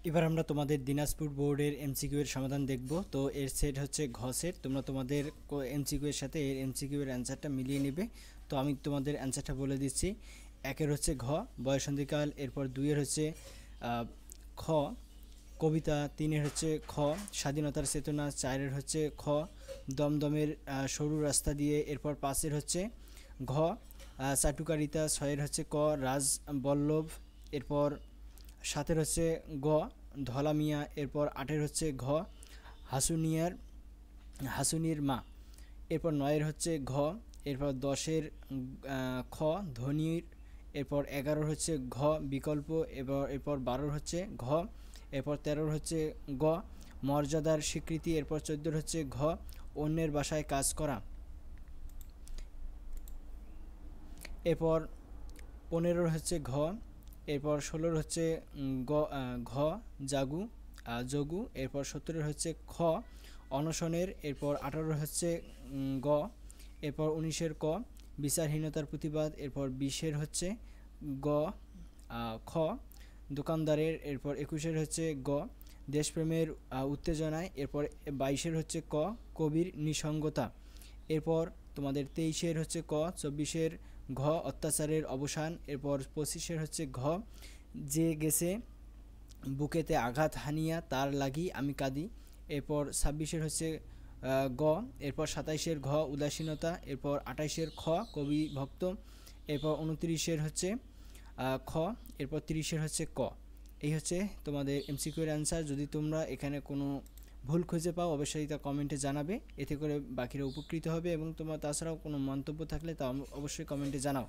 এবার আমরা তোমাদের দিনাজপুর বোর্ডের এমসিকিউ এর সমাধান দেখব। তো এর সেট হচ্ছে ঘ সেট। তোমরা তোমাদের এমসিকিউ এর সাথে এর এমসিকিউ এর অ্যান্সারটা মিলিয়ে নেবে। তো আমি তোমাদের অ্যান্সারটা বলে দিচ্ছি। একের হচ্ছে ঘ বয়সন্ধিকাল, এরপর দুইয়ের হচ্ছে খ কবিতা, তিনের হচ্ছে খ স্বাধীনতার চেতনা, চারের হচ্ছে খ দমদমের সরু রাস্তা দিয়ে, এরপর পাঁচের হচ্ছে ঘ চাটুকারিতা, ছয়ের হচ্ছে ক রাজবল্লভ, এরপর সাতের হচ্ছে গ ধলা মিয়া, এরপর আটের হচ্ছে ঘ হাসুনিয়ার হাসুনির মা, এরপর নয়ের হচ্ছে ঘ, এরপর দশের খ ধনির, এরপর এগারোর হচ্ছে ঘ বিকল্প, এরপর বারোর হচ্ছে ঘ, এরপর তেরোর হচ্ছে গ মর্যাদার স্বীকৃতি, এরপর চোদ্দোর হচ্ছে ঘ অন্যের বাসায় কাজ করা, এরপর পনেরোর হচ্ছে ঘ, এরপর ষোলোর হচ্ছে ঘ জাগু যোগু, এরপর সত্তরের হচ্ছে খ অনশনের, এরপর আঠারোর হচ্ছে গ, এরপর উনিশের ক বিচারহীনতার প্রতিবাদ, এরপর বিশের হচ্ছে গ খ দোকানদারের, এরপর একুশের হচ্ছে গ দেশপ্রেমের উত্তেজনায়, এরপর বাইশের হচ্ছে ক কবির নিসঙ্গতা, এরপর তোমাদের তেইশের হচ্ছে ক, চব্বিশের ঘ অত্যাচারের অবসান, এরপর পঁচিশের হচ্ছে ঘ যে গেছে বুকেতে আঘাত হানিয়া তার লাগি আমি কাঁদি, এরপর ছাব্বিশের হচ্ছে গ, এরপর সাতাইশের ঘ উদাসীনতা, এরপর আঠাইশের খ কবি ভক্ত, এরপর উনত্রিশের হচ্ছে খ, এরপর তিরিশের হচ্ছে ক। এই হচ্ছে তোমাদের এমসিকিউ এর অ্যান্সার। যদি তোমরা এখানে কোনো ভুল খুঁজে পাও অবশ্যই তা কমেন্টে জানাবে, এতে করে বাকিরা উপকৃত হবে, এবং তোমার তাছাড়াও কোনো মন্তব্য থাকলে তা অবশ্যই কমেন্টে জানাও।